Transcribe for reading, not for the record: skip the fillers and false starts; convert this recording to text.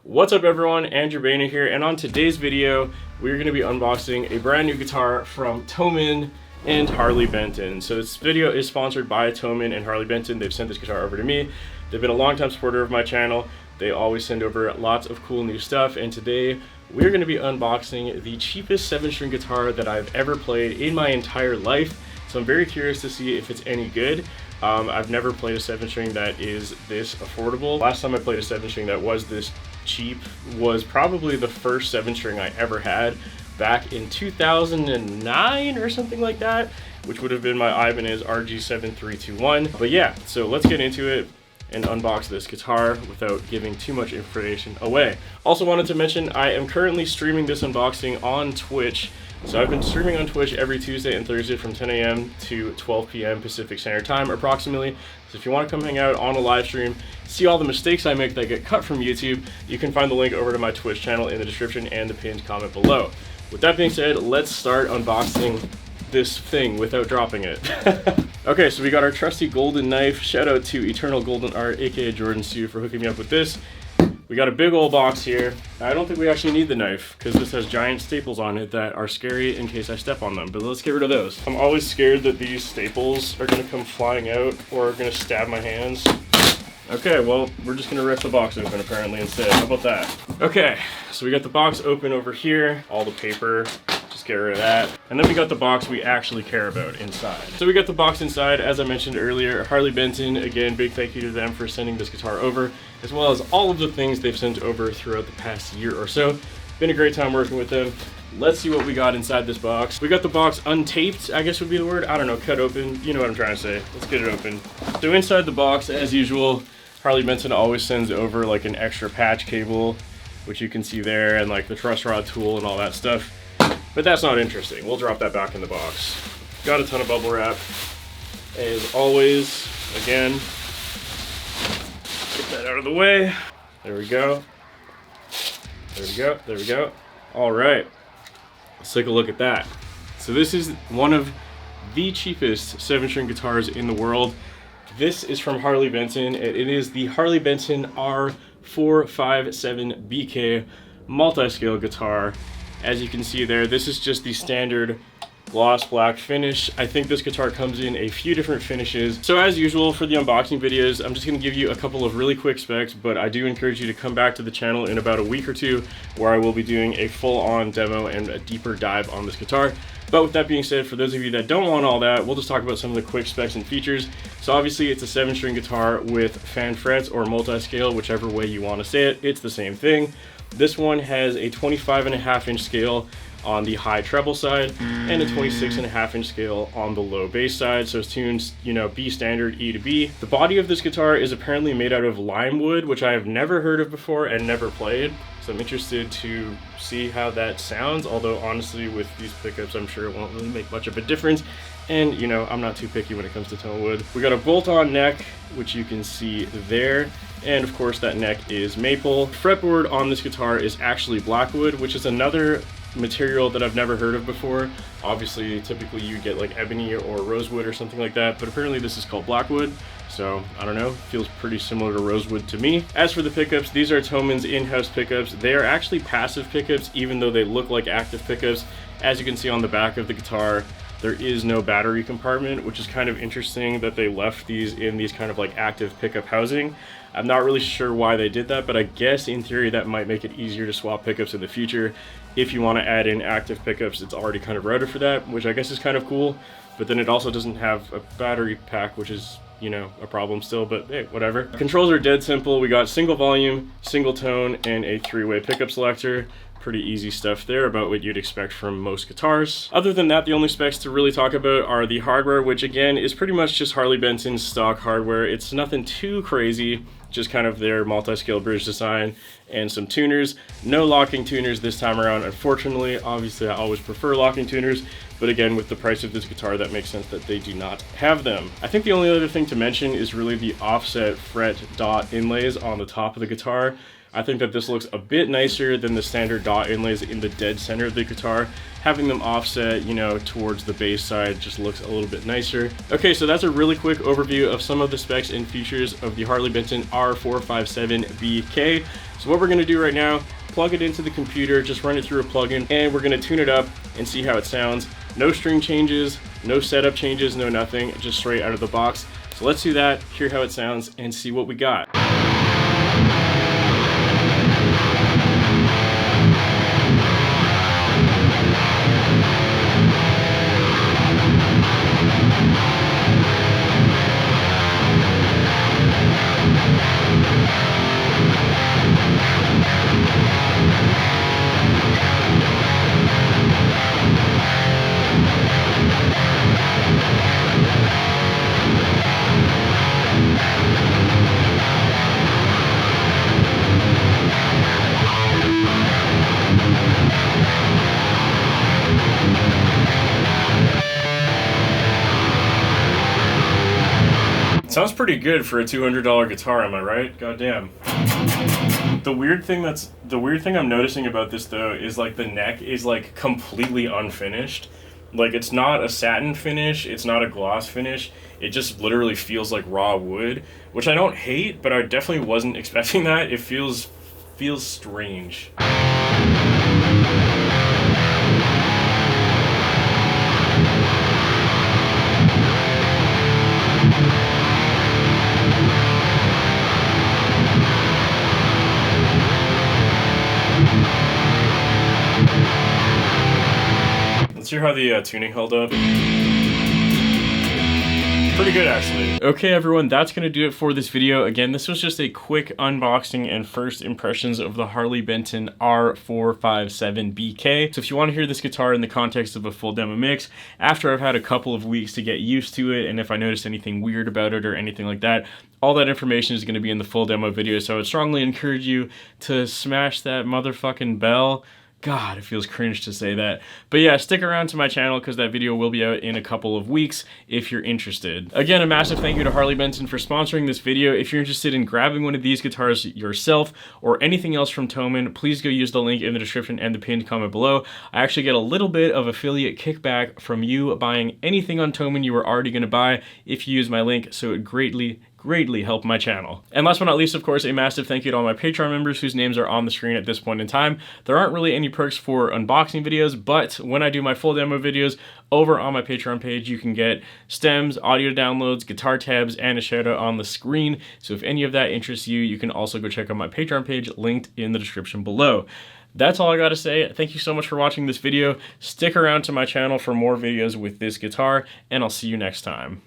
What's up everyone, Andrew Baena here, and on today's video, we're going to be unboxing a brand new guitar from Thomann and Harley Benton. So this video is sponsored by Thomann and Harley Benton. They've sent this guitar over to me. They've been a long-time supporter of my channel. They always send over lots of cool new stuff, and today we're going to be unboxing the cheapest 7-string guitar that I've ever played in my entire life. So I'm very curious to see if it's any good. I've never played a 7-string that is this affordable. Last time I played a 7-string that was this cheap was probably the first 7-string I ever had back in 2009 or something like that, which would have been my Ibanez RG7321. But yeah, so let's get into it and unbox this guitar without giving too much information away. Also wanted to mention I am currently streaming this unboxing on Twitch. So I've been streaming on Twitch every Tuesday and Thursday from 10 a.m. to 12 p.m. Pacific Standard Time approximately. So if you want to come hang out on a live stream, see all the mistakes I make that get cut from YouTube, you can find the link over to my Twitch channel in the description and the pinned comment below. With that being said, let's start unboxing this thing without dropping it. Okay, so we got our trusty golden knife. Shout out to Eternal Golden Art, aka Jordan Stewart, for hooking me up with this. We got a big old box here. I don't think we actually need the knife because this has giant staples on it that are scary in case I step on them, but let's get rid of those. I'm always scared that these staples are gonna come flying out or are gonna stab my hands. Okay, well, we're just gonna rip the box open apparently instead. How about that? Okay, so we got the box open over here, all the paper. Get rid of that. And then we got the box we actually care about inside. So we got the box inside, as I mentioned earlier, Harley Benton. Again, big thank you to them for sending this guitar over, as well as all of the things they've sent over throughout the past year or so. Been a great time working with them. Let's see what we got inside this box. We got the box untaped, I guess would be the word. I don't know, cut open. You know what I'm trying to say. Let's get it open. So inside the box, as usual, Harley Benton always sends over like an extra patch cable, which you can see there, and like the truss rod tool and all that stuff. But that's not interesting. We'll drop that back in the box. Got a ton of bubble wrap. As always, again, get that out of the way. There we go. There we go. There we go. All right. Let's take a look at that. So this is one of the cheapest 7-string guitars in the world. This is from Harley Benton, and it is the Harley Benton R457BK multi-scale guitar. As you can see there, this is just the standard gloss black finish. I think this guitar comes in a few different finishes. So as usual for the unboxing videos, I'm just going to give you a couple of really quick specs, but I do encourage you to come back to the channel in about a week or two where I will be doing a full-on demo and a deeper dive on this guitar. But with that being said, for those of you that don't want all that, we'll just talk about some of the quick specs and features. So obviously it's a 7-string guitar with fan frets or multi-scale, whichever way you want to say it. It's the same thing. This one has a 25.5-inch scale on the high treble side and a 26.5-inch scale on the low bass side. So it's tuned, you know, B standard, E to B. The body of this guitar is apparently made out of lime wood, which I have never heard of before and never played. So I'm interested to see how that sounds. Although honestly, with these pickups, I'm sure it won't really make much of a difference. And you know, I'm not too picky when it comes to tone wood. We got a bolt-on neck, which you can see there. And of course that neck is maple. Fretboard on this guitar is actually blackwood, which is another material that I've never heard of before. Obviously, typically you get like ebony or rosewood or something like that, but apparently this is called blackwood. So I don't know, feels pretty similar to rosewood to me. As for the pickups, these are Thomann's in-house pickups. They are actually passive pickups, even though they look like active pickups. As you can see on the back of the guitar, there is no battery compartment, which is kind of interesting that they left these in these kind of like active pickup housing. I'm not really sure why they did that, but I guess in theory that might make it easier to swap pickups in the future. If you want to add in active pickups, it's already kind of routed for that, which I guess is kind of cool. But then it also doesn't have a battery pack, which is, you know, a problem still, but hey, whatever. Controls are dead simple. We got single volume, single tone, and a 3-way pickup selector. Pretty easy stuff there, about what you'd expect from most guitars. Other than that, the only specs to really talk about are the hardware, which again is pretty much just Harley Benton's stock hardware. It's nothing too crazy, just kind of their multi-scale bridge design and some tuners. No locking tuners this time around, unfortunately. Obviously, I always prefer locking tuners, but again, with the price of this guitar, that makes sense that they do not have them. I think the only other thing to mention is really the offset fret dot inlays on the top of the guitar. I think that this looks a bit nicer than the standard dot inlays in the dead center of the guitar. Having them offset, you know, towards the bass side just looks a little bit nicer. Okay, so that's a really quick overview of some of the specs and features of the Harley Benton R457BK. So what we're gonna do right now, plug it into the computer, just run it through a plugin, and we're gonna tune it up and see how it sounds. No string changes, no setup changes, no nothing, just straight out of the box. So let's do that, hear how it sounds, and see what we got. Sounds pretty good for a $200 guitar, am I right? Goddamn. The weird thing I'm noticing about this though is like the neck is like completely unfinished. Like it's not a satin finish, it's not a gloss finish. It just literally feels like raw wood, which I don't hate, but I definitely wasn't expecting that. It feels strange. Let's hear how the tuning held up. Pretty good, actually. Okay, everyone, that's gonna do it for this video. Again, this was just a quick unboxing and first impressions of the Harley Benton R457BK. So if you want to hear this guitar in the context of a full demo mix, after I've had a couple of weeks to get used to it, and if I notice anything weird about it or anything like that, all that information is gonna be in the full demo video. So I would strongly encourage you to smash that motherfucking bell. God, it feels cringe to say that. But yeah, stick around to my channel because that video will be out in a couple of weeks if you're interested. Again, a massive thank you to Harley Benton for sponsoring this video. If you're interested in grabbing one of these guitars yourself or anything else from Thomann, please go use the link in the description and the pinned comment below. I actually get a little bit of affiliate kickback from you buying anything on Thomann you were already going to buy if you use my link, so it greatly help my channel. And last but not least, of course, a massive thank you to all my Patreon members whose names are on the screen at this point in time. There aren't really any perks for unboxing videos, but when I do my full demo videos over on my Patreon page, you can get stems, audio downloads, guitar tabs, and a shout out on the screen. So if any of that interests you, you can also go check out my Patreon page linked in the description below. That's all I gotta say. Thank you so much for watching this video. Stick around to my channel for more videos with this guitar, and I'll see you next time.